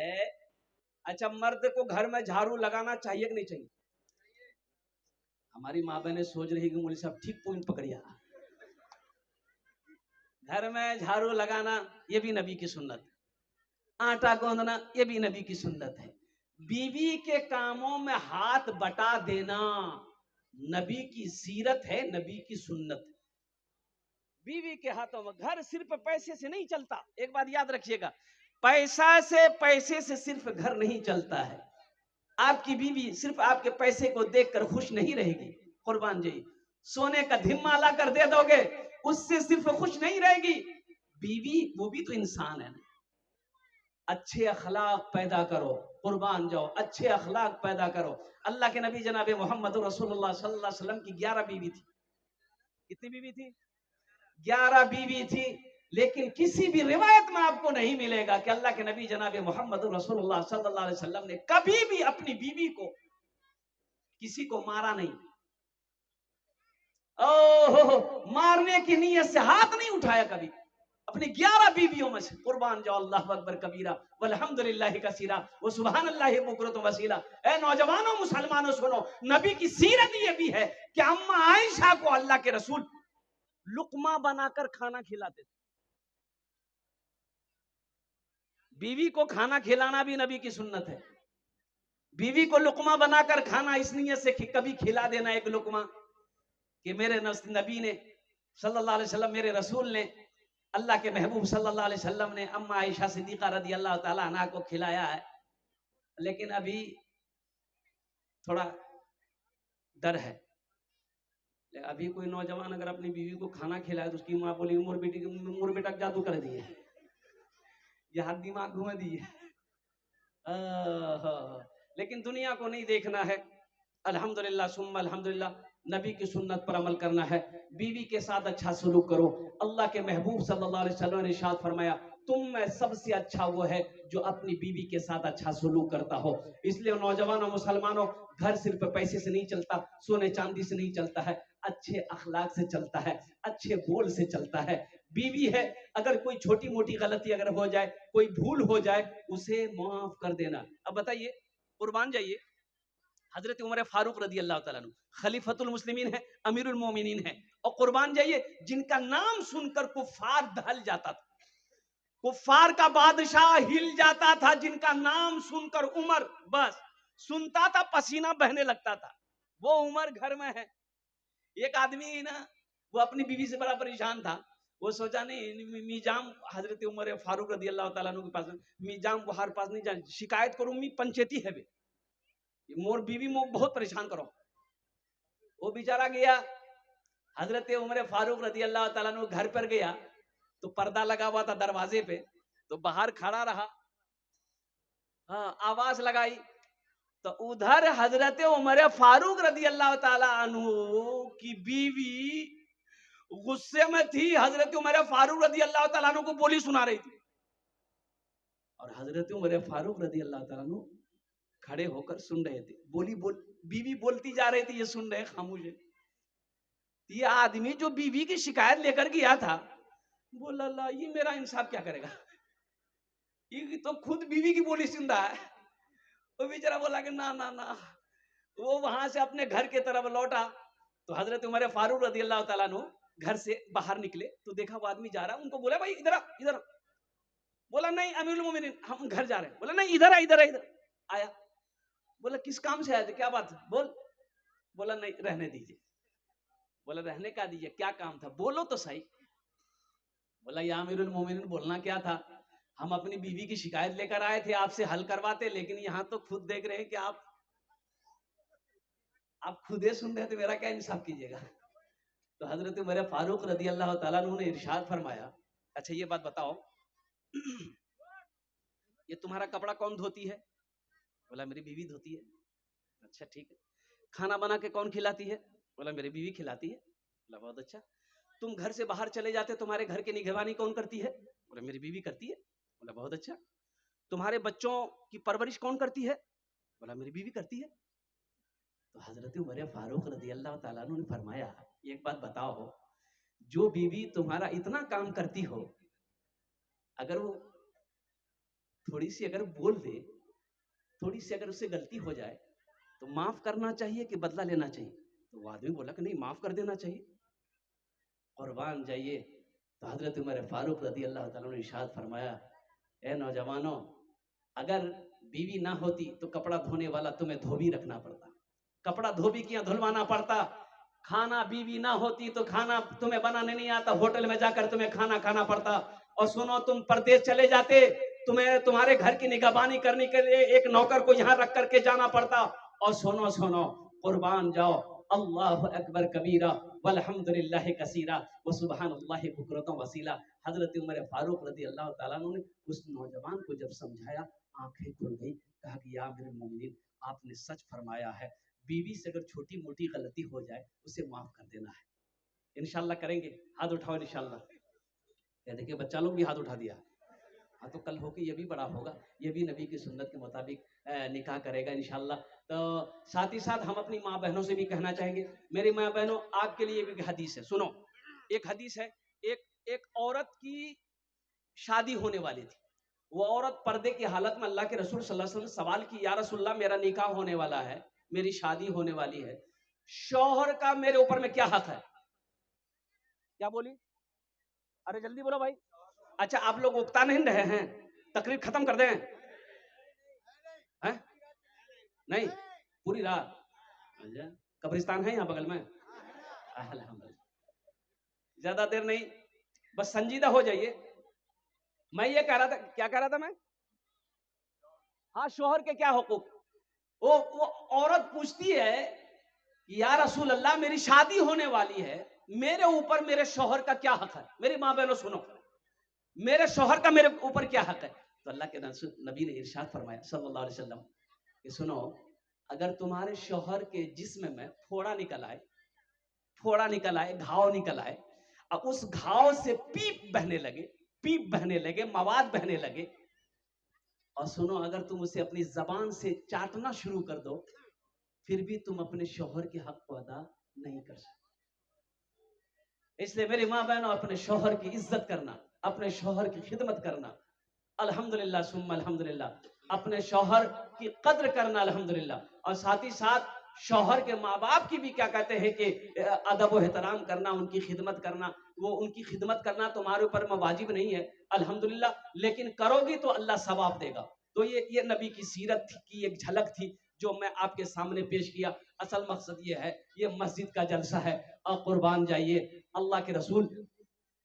है। अच्छा, मर्द को घर में झाड़ू लगाना चाहिए कि नहीं चाहिए? हमारी माँ बहनें सोच रही कि मौलवी साहब ठीक पॉइंट पकड़िया। घर में झाड़ू लगाना ये भी नबी की सुन्नत है। आटा गूंदना ये भी नबी की सुन्नत है। बीवी के कामों में हाथ बटा देना नबी की सीरत है, नबी की सुन्नत है। बीवी के हाथों में, घर सिर्फ पैसे से नहीं चलता। एक बात याद रखिएगा, पैसे से सिर्फ घर नहीं चलता है। आपकी बीवी सिर्फ आपके पैसे को देखकर खुश नहीं रहेगी। कुर्बान जी, सोने का धिम्मा ला कर दे दोगे, उससे सिर्फ खुश नहीं रहेगी बीवी, वो भी तो इंसान है ना। अच्छे अखलाक पैदा करो, कुर्बान जाओ, अच्छे अखलाक पैदा करो। अल्लाह के नबी जनाब मोहम्मद रसूलुल्लाह सल्लल्लाहु अलैहि वसल्लम की 11 बीवी थी। कितनी बीवी थी? 11 बीवी थी। लेकिन किसी भी रिवायत में आपको नहीं मिलेगा कि अल्लाह के नबी जनाब मोहम्मद रसूलुल्लाह सल्लल्लाहु अलैहि वसल्लम ने कभी भी अपनी बीवी को, किसी को मारा नहीं। ओहो, मारने की नीयत से हाथ नहीं उठाया कभी अपनी 11 बीवियों में से। कुर्बान जाओ, अल्लाह अकबर कबीरा वल्हम्दुलिल्लाहि कसीरा व सुभानअल्लाहि बुकरतु वसीला। ए नौजवानों, मुसलमानों, सुनो, नबी की सीरत ये भी है कि अम्मा आयशा को अल्लाह के रसूल लुकमा बनाकर खाना खिलाते थे। बीवी को खाना खिलाना भी नबी की सुन्नत है। बीवी को लुकमा बनाकर खाना इस नियत से कि कभी खिला देना एक लुकमा, कि मेरे नबी ने सल्लल्लाहु अलैहि वसल्लम, मेरे रसूल ने, अल्लाह के महबूब सल्लल्लाहु अलैहि वसल्लम ने अम्मा आयशा सिद्दीका रदी अल्लाह ताला अन्हा को खिलाया है। लेकिन अभी थोड़ा डर है। अभी कोई नौजवान अगर अपनी बीवी को खाना खिलाए तो उसकी माँ बोली मोर बेटा जादू कर दिए, यहाँ दिमाग घुमा दिए। लेकिन दुनिया को नहीं देखना है। अल्हम्दुलिल्लाह सुम्मा अल्हम्दुलिल्लाह, नबी की सुन्नत पर अमल करना है। बीवी के साथ अच्छा सलूक करो। अल्लाह के महबूब सल्लल्लाहु अलैहि वसल्लम ने इरशाद फरमाया, तुम में सबसे अच्छा वो है जो अपनी बीवी के साथ अच्छा सलूक करता हो। इसलिए नौजवानों, मुसलमानों, घर सिर्फ पैसे से नहीं चलता, सोने चांदी से नहीं चलता है, अच्छे अखलाक से चलता है, अच्छे बोल से चलता है। बीवी है, अगर कोई छोटी मोटी गलती अगर हो जाए, कोई भूल हो जाए, उसे माफ कर देना। अब बताइए, कुर्बान जाइए, हजरत उमर फारूक रदी अल्लाह तआला अन्हु खलीफतुल मुस्लिमीन है, अमीरुल मोमिनीन है, और कुर्बान जाइए, जिनका नाम सुनकर कुफार दहल जाता था, कुफार का बादशाह हिल जाता था, जिनका नाम सुनकर उमर बस सुनता था, पसीना बहने लगता था। वो उमर घर में है। एक आदमी ना, वो अपनी बीवी से बड़ा परेशान था। वो सोचा नहीं, मीजाम हजरत उमर फारूक रदी अल्लाह तआला अन्हु के पास, मीजाम बुहार पास नहीं जा, शिकायत करूं, मी पंचेती है बे, मोर बीवी मोक बहुत परेशान करो। वो बेचारा गया, हजरत उमर फारूक रदी अल्लाह तआला अन्हु घर पर गया तो पर्दा लगा हुआ था दरवाजे पे, तो बाहर खड़ा रहा। हाँ, आवाज लगाई तो उधर हजरत उमर फारूक रदी अल्लाह तआला अन्हु की बीवी गुस्से में थी, हजरत उमर फारूक रदी अल्लाह तआला अन्हु को बोली सुना रही थी, और हजरत उमर फारूक रदी अल्लाह तआला अन्हु खड़े होकर सुन रहे थे। बीवी बोलती जा रही थी, ये सुन रहे खामोश है। ये आदमी जो बीवी की शिकायत लेकर गया था, बोला ला, ये मेरा इंसाफ क्या करेगा, ये तो खुद बीवी की बोली सुन रहा है। वो बेचारा बोला कि ना ना ना। वो वहां से अपने घर के तरफ लौटा तो हजरत उमर फारूक रदी अल्लाह तआला अन्हु घर से बाहर निकले तो देखा वो आदमी जा रहा है। उनको बोला, भाई इधर इधर। बोला नहीं अमीरुल मोमिनीन, हम घर जा रहे हैं। बोला नहीं, इधर इधर इधर आया। बोला किस काम से आया थे, क्या बात है, बोल। बोला नहीं, रहने दीजिए। बोला रहने का दीजिए, क्या काम था, बोलो तो सही। बोला या अमीरुल मोमिनीन, बोलना क्या था, हम अपनी बीवी की शिकायत लेकर आए थे, आपसे हल करवाते, लेकिन यहाँ तो खुद देख रहे हैं कि आप खुदे सुन रहे थे, मेरा क्या इंसाफ कीजिएगा। तो हजरत उमर फारूक रदी अल्लाह तआला अन्हु ने इरशाद फरमाया, अच्छा ये बात बताओ, ये तुम्हारा कपड़ा कौन धोती है? बोला मेरी बीवी धोती है। अच्छा ठीक है। खाना बना के कौन खिलाती है? बोला मेरी बीवी खिलाती है। बोला बहुत अच्छा। तुम घर से बाहर चले जाते, तुम्हारे घर की निगरानी कौन करती है? बोला मेरी बीवी करती है। बोला बहुत अच्छा। तुम्हारे बच्चों की परवरिश कौन करती है? बोला मेरी बीवी करती है। तो हजरत उमर फारूक रदी अल्लाह तआला अन्हु ने फरमाया, एक बात बताओ, जो बीवी तुम्हारा इतना काम करती हो, अगर वो थोड़ी सी अगर बोल दे, थोड़ी सी अगर उससे गलती हो जाए तो माफ करना चाहिए कि बदला लेना चाहिए? तो वो आदमी बोला कि नहीं, माफ कर देना चाहिए। कुर्बान जाइए। तो हजरत उमर फारूक रदी अल्लाह ताला ने इरशाद फरमाया, ए नौजवानों, अगर बीवी ना होती तो कपड़ा धोने वाला तुम्हें धोबी रखना पड़ता, कपड़ा धोबी किया धुलवाना पड़ता। खाना बीवी ना होती तो खाना तुम्हें बनाने नहीं आता, होटल में जाकर तुम्हें खाना खाना पड़ता। और सुनो, तुम परदेश चले जाते, तुम्हें तुम्हारे घर की निगहबानी करने के लिए एक नौकर को यहाँ रख करके जाना पड़ता। और सुनो सुनो, कुर्बान जाओ, अल्लाह अकबर कबीरा वल्हम्दुलिल्लाह कसीरा व सुबहानल्लाहि बुकरतम वसीला। हजरत उमर फारूक रदी अल्लाह ताला ने उस नौजवान को जब समझाया, आंखें खुल गई। कहा कि या अमीरुल मोमिनीन, आपने सच फरमाया है, बीवी से अगर छोटी मोटी गलती हो जाए उसे माफ कर देना है। इंशाल्लाह करेंगे, हाथ उठाओ इंशाल्लाह। ये देखिए बच्चा लोग भी हाथ उठा दिया। हाँ, तो कल होके ये भी बड़ा होगा, ये भी नबी की सुन्नत के मुताबिक निकाह करेगा इंशाल्लाह। तो साथ ही साथ हम अपनी माँ बहनों से भी कहना चाहेंगे, मेरी माँ बहनों, आपके लिए भी हदीस है, सुनो। एक हदीस है, एक औरत की शादी होने वाली थी। वो औरत पर्दे की हालत में अल्लाह के रसूल सल्लल्लाहु अलैहि वसल्लम ने सवाल की, या रसूलल्लाह, मेरा निकाह होने वाला है, मेरी शादी होने वाली है, शौहर का मेरे ऊपर में क्या हक है? क्या बोली? अरे जल्दी बोलो भाई। अच्छा, आप लोग उकता नहीं रहे हैं? तकरीर खत्म कर दें? हैं? नहीं, पूरी रात? अच्छा, कब्रिस्तान है यहाँ बगल में? अल्हम्दुलिल्लाह। ज्यादा देर नहीं, बस संजीदा हो जाइए। मैं ये कह रहा था, क्या कह रहा था मैं? हाँ, शौहर के क्या हुकूक। वो औरत पूछती है कि या रसूल अल्लाह, मेरी शादी होने वाली है, मेरे ऊपर मेरे शौहर का क्या हक है? मेरी माँ बहनों सुनो, मेरे शौहर का मेरे ऊपर क्या हक है? तो अल्लाह के नबी ने इरशाद फरमाया सल्लल्लाहु अलैहि वसल्लम कि सुनो, अगर तुम्हारे शौहर के जिस्म में फोड़ा निकल आए, फोड़ा निकल आए, घाव निकल आए, अब उस घाव से पीप बहने लगे, मवाद बहने लगे, और सुनो, अगर तुम उसे अपनी जबान से चाटना शुरू कर दो, फिर भी तुम अपने शौहर के हक को अदा नहीं कर सकते। इसलिए मेरी माँ बहनों, अपने शौहर की इज्जत करना, अपने शौहर की खिदमत करना, अल्हम्दुलिल्लाह सुम्मा अल्हम्दुलिल्लाह, अपने शौहर की कद्र करना अल्हम्दुलिल्लाह। और साथ ही साथ शौहर के माँ बाप की भी क्या कहते हैं कि अदब व एहतराम करना, उनकी खिदमत करना। वो उनकी खिदमत करना तुम्हारे ऊपर में वाजिब नहीं है अल्हम्दुलिल्लाह, लेकिन करोगी तो अल्लाह सवाब देगा। तो ये नबी की सीरत की एक झलक थी जो मैं आपके सामने पेश किया। असल मकसद ये है, ये मस्जिद का जलसा है, और कुर्बान जाइए, अल्लाह के रसूल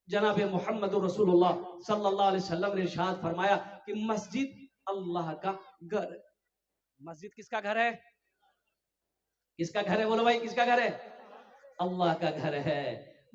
जनाब मोहम्मद रसूलुल्लाह सल्लल्लाहु अलैहि वसल्लम ने इरशाद फरमाया कि मस्जिद अल्लाह का घर है। मस्जिद किसका घर है? किसका घर है? बोलो भाई, किसका घर है? अल्लाह का घर है।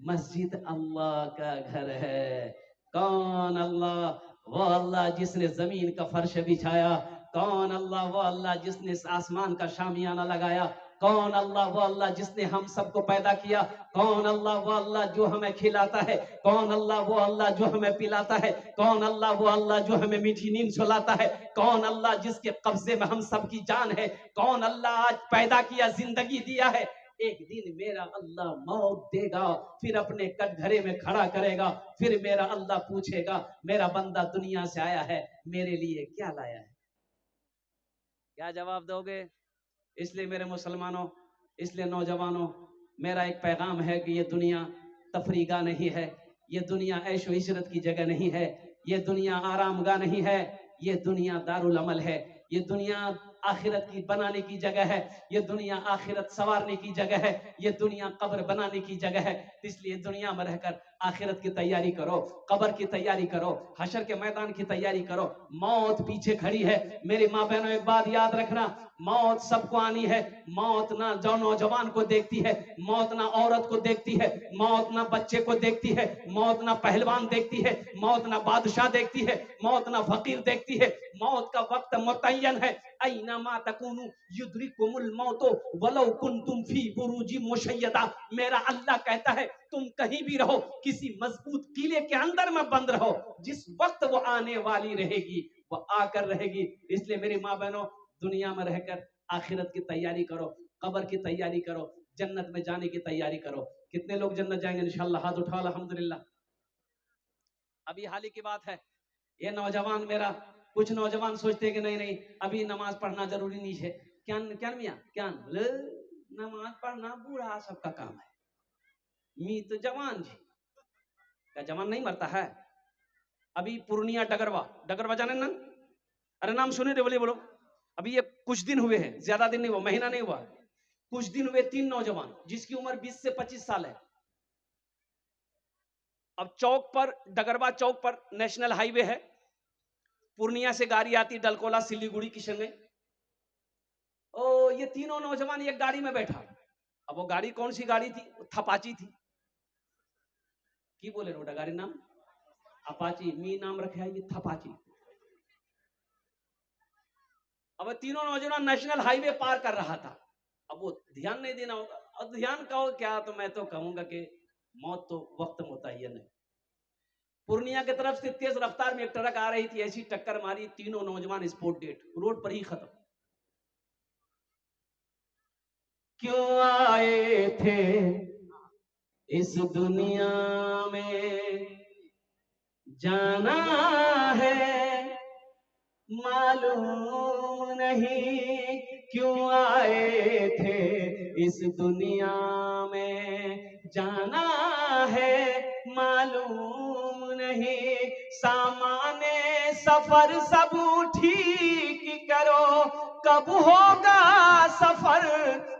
मस्जिद अल्लाह का घर है। कौन अल्लाह? वो अल्लाह जिसने जमीन का फर्श बिछाया। कौन अल्लाह? वो अल्लाह जिसने आसमान का शामियाना लगाया। कौन अल्लाह? वो अल्लाह जिसने हम सबको पैदा किया। कौन अल्लाह? वो अल्लाह जो हमें खिलाता है। कौन अल्लाह? वो अल्लाह जो हमें पिलाता है। कौन अल्लाह? वो अल्लाह जो हमें मीठी नींद सुलाता है। कौन अल्लाह जिसके कब्जे में हम सबकी जान है। कौन अल्लाह आज पैदा किया, जिंदगी दिया है। एक दिन मेरा अल्लाह मौत देगा, फिर अपने कटघरे में खड़ा करेगा, फिर मेरा अल्लाह पूछेगा, मेरा बंदा दुनिया से आया है, मेरे लिए क्या लाया है? क्या जवाब दोगे? इसलिए मेरे मुसलमानों, इसलिए नौजवानों, मेरा एक पैगाम है कि ये दुनिया तफरीगा नहीं है, ये दुनिया ऐशो इशरत की जगह नहीं है, ये दुनिया आरामगाह नहीं है, ये दुनिया दारुल अमल है, ये दुनिया आखिरत की बनाने की जगह है, ये दुनिया आखिरत संवारने की जगह है, ये दुनिया कब्र बनाने की जगह है। इसलिए दुनिया में रहकर आखिरत की तैयारी करो, कब्र की तैयारी करो, हशर के मैदान की तैयारी करो। मौत पीछे खड़ी है। मेरी माँ बहनों, एक बात याद रखना, मौत सबको आनी है। मौत ना जो नौजवान को देखती है, मौत ना औरत को देखती है, मौत ना बच्चे को देखती है, मौत ना पहलवान देखती है, मौत ना बादशाह देखती है, मौत ना फकीर देखती है। मौत का वक्त मुतय्यन है। ऐना मा तकूनु युद्रिकुमुल मौतो वलौ कुंतुम फी बुरूजी मुशय्यदा। मेरा अल्लाह कहता है, तुम कहीं भी रहो, किसी मजबूत किले के अंदर में बंद रहो, जिस वक्त वो आने वाली रहेगी वो आकर रहेगी। इसलिए मेरी माँ बहनों, दुनिया में रहकर आखिरत की तैयारी करो, कब्र की तैयारी करो, जन्नत में जाने की तैयारी करो। कितने लोग जन्नत जाएंगे इंशाल्लाह? हाथ उठाओ अल्हम्दुलिल्लाह। अभी हाल ही की बात है, ये नौजवान मेरा कुछ नौजवान सोचते हैं कि नहीं नहीं अभी नमाज पढ़ना जरूरी नहीं है। क्या क्या मियाँ क्या बोले, नमाज पढ़ना बूढ़ा सबका काम है, मी तो जवान जी। क्या जवान नहीं मरता है? अभी पूर्णिया डगरवा, डगरवा जाने ना? अरे नाम सुने रे, बोले बोलो। अभी ये कुछ दिन हुए हैं, ज्यादा दिन नहीं हुआ, महीना नहीं हुआ, कुछ दिन हुए, 3 नौजवान जिसकी उम्र 20 से 25 साल है। अब चौक पर, डगरवा चौक पर नेशनल हाईवे है, पूर्णिया से गाड़ी आती डलकोला सिलीगुड़ी किशनगंज। ओ ये तीनों नौजवान एक गाड़ी में बैठा। अब वो गाड़ी कौन सी गाड़ी थी? थपाची थी। की बोले रोडा गाड़ी नाम? अपाची। मी नाम रखे है ये थपाची। अब तीनों नौजवान नेशनल हाईवे पार कर रहा था। अब वो ध्यान नहीं देना होगा, और ध्यान कहो क्या, तो मैं तो कहूंगा कि मौत तो वक्त में होता ही है। नहीं, पूर्णिया की तरफ से तेज रफ्तार में एक ट्रक आ रही थी, ऐसी टक्कर मारी, तीनों नौजवान स्पॉट डेड, रोड पर ही खत्म। क्यों आए थे इस दुनिया में, जाना है मालूम नहीं, क्यों आए थे इस दुनिया में, जाना है मालूम नहीं, सामाने सफर सब ठीक करो, कब होगा सफर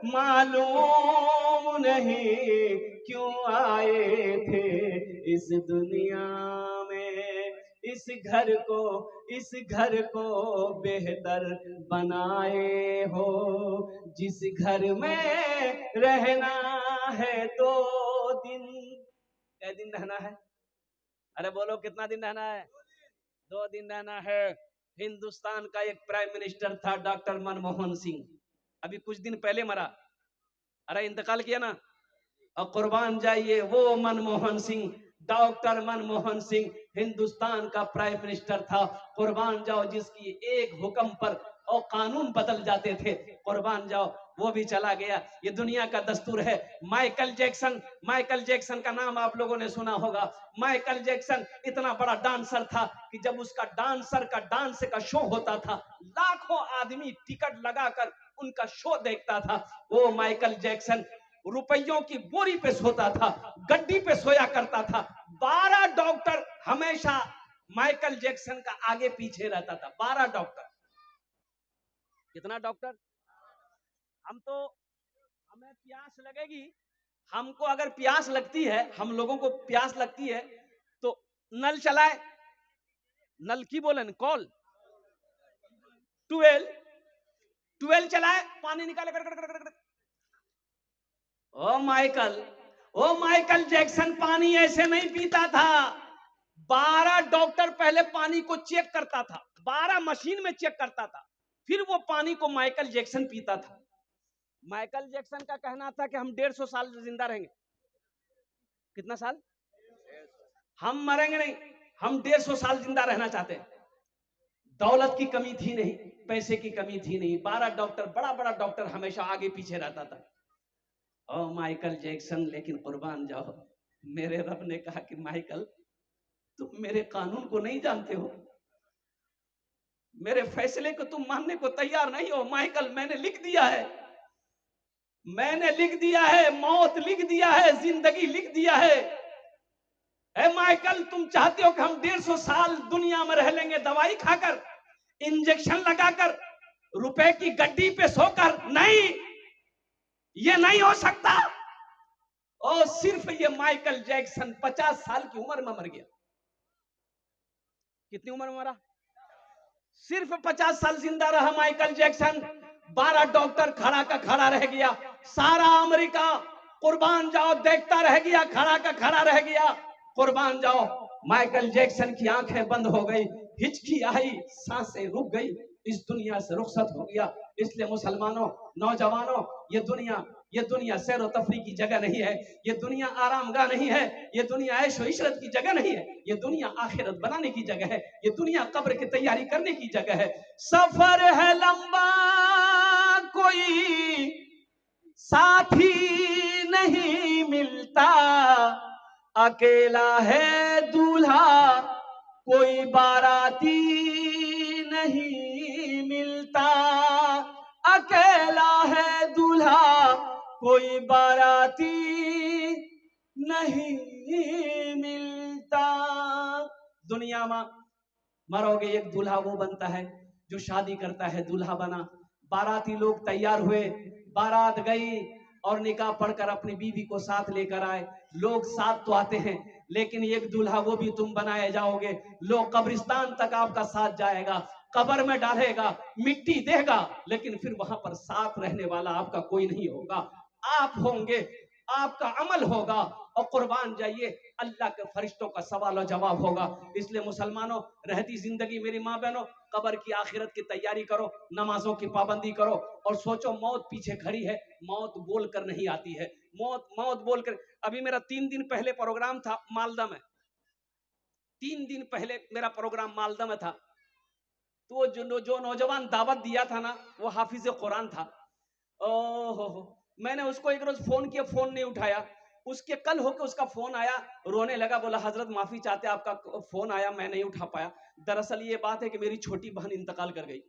मालूम नहीं, क्यों आए थे इस दुनिया में, इस घर को बेहतर बनाए हो, जिस घर में रहना है 2 दिन। कै दिन रहना है? अरे बोलो कितना दिन रहना है? 2 दिन रहना है। हिंदुस्तान का एक प्राइम मिनिस्टर था डॉक्टर मनमोहन सिंह, अभी कुछ दिन पहले मरा। अरे इंतकाल किया ना। और कुर्बान जाइए वो मनमोहन सिंह, डॉक्टर मनमोहन सिंह हिंदुस्तान का प्राइम मिनिस्टर था। कुर्बान जाओ जिसकी एक हुक्म पर और कानून बदल जाते थे। कुर्बान जाओ वो भी चला गया। ये दुनिया का दस्तूर है। माइकल जैक्सन का नाम आप लोगों ने सुना होगा। माइकल जैक्सन इतना बड़ा डांसर था कि जब उसका डांस का शो होता था, लाखों आदमी टिकट लगाकर उनका शो देखता था। वो माइकल जैक्सन रुपयों की बोरी पे सोता था, गड्डी पे सोया करता था। 12 डॉक्टर हमेशा माइकल जैक्सन का आगे पीछे रहता था। 12 डॉक्टर। कितना डॉक्टर? हमें प्यास लगेगी, हमको अगर प्यास लगती है, हम लोगों को प्यास लगती है तो नल चलाए, नल की बोले कॉल, 12 चलाए, पानी निकाले कर। ओ माइकल जैक्सन पानी ऐसे नहीं पीता था। 12 डॉक्टर पहले पानी को चेक करता था, 12 मशीन में चेक करता था, फिर वो पानी को माइकल जैक्सन पीता था। माइकल जैक्सन का कहना था कि हम 150 साल जिंदा रहेंगे। कितना साल? हम मरेंगे नहीं, हम 150 साल जिंदा रहना चाहते हैं। दौलत की कमी थी नहीं, पैसे की कमी थी नहीं। 12 डॉक्टर, बड़ा डॉक्टर हमेशा आगे पीछे रहता था। ओ माइकल जैक्सन, लेकिन कुर्बान जाओ, मेरे रब ने कहा कि माइकल तुम मेरे कानून को नहीं जानते हो, मेरे फैसले को तुम मानने को तैयार नहीं हो। माइकल मैंने लिख दिया है, मौत लिख दिया है, जिंदगी लिख दिया है। माइकल तुम चाहते हो कि हम 150 साल दुनिया में रह लेंगे, दवाई खाकर, इंजेक्शन लगाकर, रुपए की गड्डी पे सोकर? नहीं, ये नहीं हो सकता। और सिर्फ ये माइकल जैक्सन 50 साल की उम्र में मर गया। कितनी उम्र में मरा? सिर्फ 50 साल जिंदा रहा माइकल जैक्सन। 12 डॉक्टर खड़ा का खड़ा रह गया। सारा अमेरिका कुर्बान जाओ देखता रह गया, खड़ा का खड़ा रह गया। कुर्बान जाओ, माइकल जैक्सन की आंखें बंद हो गई, हिचकी आई, सांसें रुक गई, इस दुनिया से रुखसत हो गया। इसलिए मुसलमानों, नौजवानों, ये दुनिया सैर व तफरी की जगह नहीं है, ये दुनिया आरामगाह नहीं है, ये दुनिया ऐशो इशरत की जगह नहीं है, ये दुनिया आखिरत बनाने की जगह है, ये दुनिया कब्र की तैयारी करने की जगह है। सफर है लंबा, कोई साथी नहीं मिलता, अकेला है दूल्हा, कोई बाराती नहीं मिलता, अकेला है दूल्हा कोई बाराती नहीं मिलता। दुनिया में मरोगे एक दूल्हा वो बनता है जो शादी करता है, दूल्हा बना। बाराती लोग तैयार हुए, बारात गई और निकाह पढ़कर अपनी बीवी को साथ लेकर आए। लोग साथ तो आते हैं, लेकिन एक दूल्हा वो भी तुम बनाए जाओगे। लोग कब्रिस्तान तक आपका साथ जाएगा, कब्र में डालेगा, मिट्टी देगा, लेकिन फिर वहां पर साथ रहने वाला आपका कोई नहीं होगा। आप होंगे, आपका अमल होगा, और कुर्बान जाइए अल्लाह के फरिश्तों का सवाल और जवाब होगा। इसलिए मुसलमानों, रहती जिंदगी मेरी माँ बहनों, कब्र की आखिरत की तैयारी करो, नमाजों की पाबंदी करो, और सोचो मौत पीछे खड़ी है। मौत बोल कर नहीं आती है, मौत मौत बोल कर। अभी मेरा 3 दिन पहले प्रोग्राम था मालदा में, 3 दिन पहले मेरा प्रोग्राम मालदा में था। तो जो नौजवान दावत दिया था ना, वो हाफिज कुरान था। ओहो, मैंने उसको एक रोज फोन किया, फोन नहीं उठाया। उसके कल होके उसका फोन आया, रोने लगा, बोला हजरत माफी चाहते, आपका फोन आया मैं नहीं उठा पाया। दरअसल ये बात है कि मेरी छोटी बहन इंतकाल कर गई।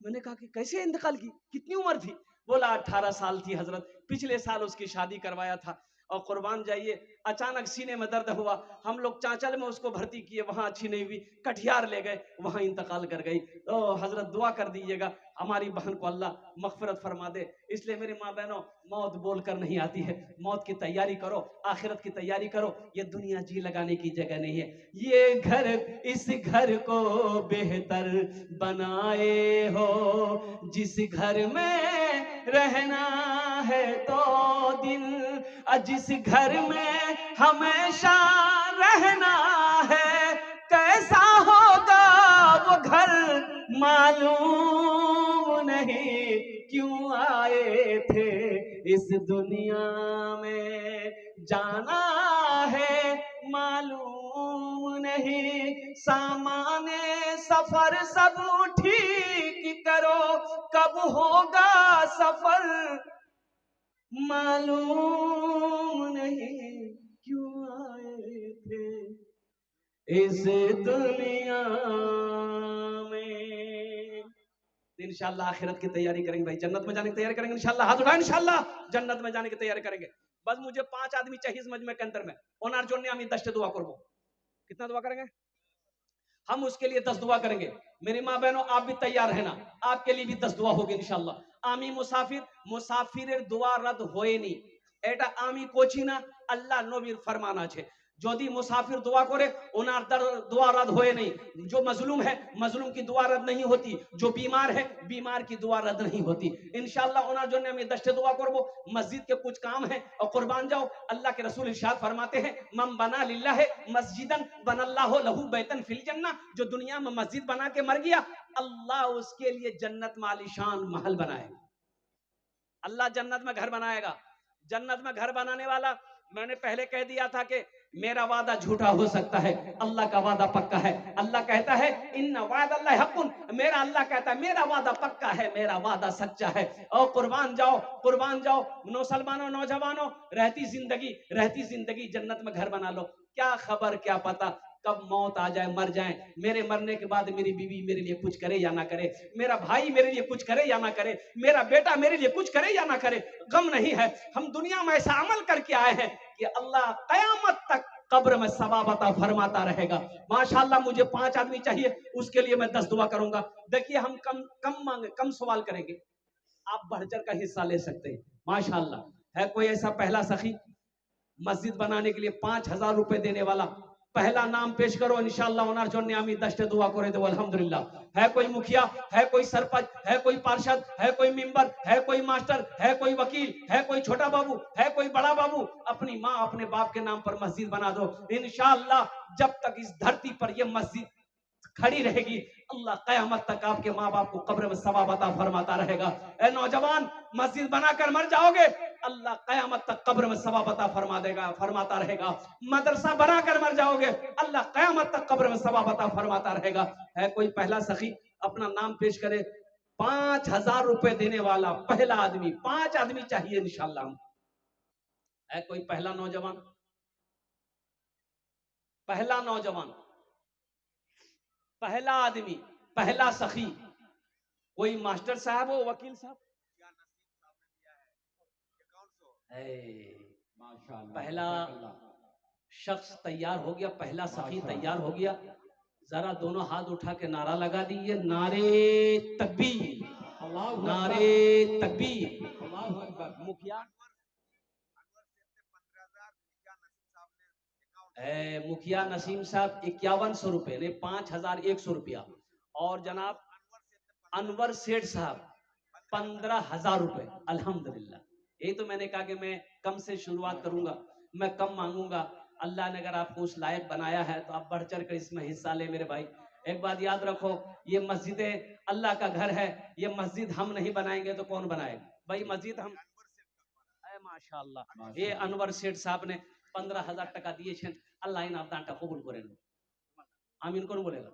मैंने कहा कि कैसे इंतकाल की, कितनी उम्र थी? बोला 18 साल थी हजरत, पिछले साल उसकी शादी करवाया था। और कुर्बान जाइए, अचानक सीने में दर्द हुआ, हम लोग चांचल में उसको भर्ती किए, वहां अच्छी नहीं हुई, कटिहार ले गए, वहां इंतकाल कर गई। तो हजरत दुआ कर दीजिएगा हमारी बहन को अल्लाह मगफिरत फरमा दे। इसलिए मेरी माँ बहनों, मौत बोल कर नहीं आती है, मौत की तैयारी करो, आखिरत की तैयारी करो। ये दुनिया जी लगाने की जगह नहीं है। ये घर, इस घर को बेहतर बनाए हो, जिस घर में रहना है तो दिन, जिस घर में हमेशा रहना है, कैसा होगा वो घर मालूम नहीं। क्यों आए थे इस दुनिया में, जाना है मालूम नहीं। सामाने सफर सब ठीक करो, कब होगा सफर मालूम नहीं। क्यों आए थे इस दुनिया में। इंशाल्लाह आखिरत की तैयारी करेंगे भाई, जन्नत में जाने की तैयारी करेंगे इंशाल्लाह। हाथ उठाएं, इंशाल्लाह जन्नत में जाने की तैयारी करेंगे। बस मुझे 5 आदमी चाहिए इस मजमे के अंदर में, ओनार जोड़ने हम 10 दुआ करबो। कितना दुआ करेंगे हम? उसके लिए 10 दुआ करेंगे। मेरी माँ बहनों, आप भी तैयार है ना? आपके लिए भी 10 दुआ होगी इंशाल्लाह। आमी मुसाफिर, मुसाफिर दुआ रद्द होए नहीं, एटा आमी कोची ना अल्लाह नबीर फरमाना छे। যদি मुसाफिर दुआ करे उनार दुआ रद्द होए नहीं। जो मजलूम है, मजलूम की दुआ रद्द नहीं होती। जो बीमार है, बीमार की दुआ रद्द नहीं होती। इंशाल्लाह उनार जो हम 10 दुआ करबो। मस्जिद के कुछ काम है और कुर्बान जाओ। अल्लाह के रसूल इरशाद फरमाते हैं, मम बना लिल्लाह मस्जिदन बनल्लाहु लहू बैतन फिल जन्नह। जो दुनिया में मस्जिद बना के मर गया, अल्लाह उसके लिए जन्नत में आलीशान महल बनाएगा। अल्लाह जन्नत में घर बनाएगा। जन्नत में घर बनाने वाला, मैंने पहले कह दिया था कि मेरा वादा झूठा हो सकता है, अल्लाह का वादा पक्का है। अल्लाह कहता है इन्ना वादल्लाहि हक़्क़ुन, मेरा अल्लाह कहता है मेरा वादा पक्का है, मेरा वादा सच्चा है। और कुर्बान जाओ, कुर्बान जाओ मुसलमानों, नौजवानों, रहती जिंदगी जन्नत में घर बना लो। क्या खबर, क्या पता कब मौत आ जाए, मर जाए। मेरे मरने के बाद मेरी बीवी मेरे लिए कुछ करे या ना करे, मेरा भाई मेरे लिए कुछ करे या ना करे, मेरा बेटा मेरे लिए कुछ करे या ना करे, गम नहीं है। हम दुनिया में ऐसा अमल करके आए हैं कि अल्लाह कयामत तक कब्र में सवाब अता फरमाता रहेगा। माशाल्लाह मुझे 5 आदमी चाहिए, उसके लिए मैं 10 दुआ करूंगा। देखिए हम कम सवाल करेंगे, आप बढ़ चढ़ का हिस्सा ले सकते हैं। माशाल्लाह है कोई ऐसा पहला सखी मस्जिद बनाने के लिए 5,000 रुपए देने वाला? पहला नाम पेश करो इंशाल्लाह। ओनार जोन्ने आमी 10 दुआ करे दो अल्हम्दुलिल्लाह। है कोई मुखिया, है कोई सरपंच, है कोई पार्षद, है कोई मेंबर, है कोई मास्टर, है कोई वकील, है कोई छोटा बाबू, है कोई बड़ा बाबू? अपनी माँ अपने बाप के नाम पर मस्जिद बना दो इंशाल्लाह। जब तक इस धरती पर यह मस्जिद खड़ी रहेगी, अल्लाह कयामत तक आपके माँ बाप को कब्र में सवाब अता फरमाता रहेगा। ए नौजवान, मस्जिद बनाकर मर जाओगे, अल्लाह कयामत तक कब्र में सवाब अता फरमाता रहेगा। मदरसा बनाकर मर जाओगे, अल्लाह कयामत तक कब्र में सवाब अता फरमाता रहेगा। है कोई पहला सखी अपना नाम पेश करे? 5,000 रुपए देने वाला पहला आदमी, 5 आदमी चाहिए इंशाल्लाह। है कोई पहला नौजवान? पहला नौजवान, पहला आदमी, पहला सखी, कोई मास्टर साहब हो, वकील साहब, पहला शख्स तैयार हो गया, पहला सखी तैयार हो गया। जरा दोनों हाथ उठा के नारा लगा दीजिए, नारे तकबीर, नारे तकबीर। मुखिया मुखिया नसीम साहब 5100 रुपए ने 5100 रुपया, और जनाब अनवर सेठ साहब 15,000 रुपए। अल्हम्दुलिल्लाह। यही तो मैंने कहा कि मैं कम से शुरुआत करूंगा, मैं कम मांगूंगा। अल्लाह ने अगर आपको उस लायक बनाया है तो आप बढ़ चढ़ कर इसमें हिस्सा ले मेरे भाई। एक बात याद रखो, ये मस्जिद अल्लाह का घर है, ये मस्जिद हम नहीं बनाएंगे तो कौन बनाएगा भाई? मस्जिद हम माशाअल्लाह ये अनवर सेठ साहब ने 15,000 টাকা दिए। अल्लाह इन आप दांटा कबूल करें। आमीन कौन बोलेगा?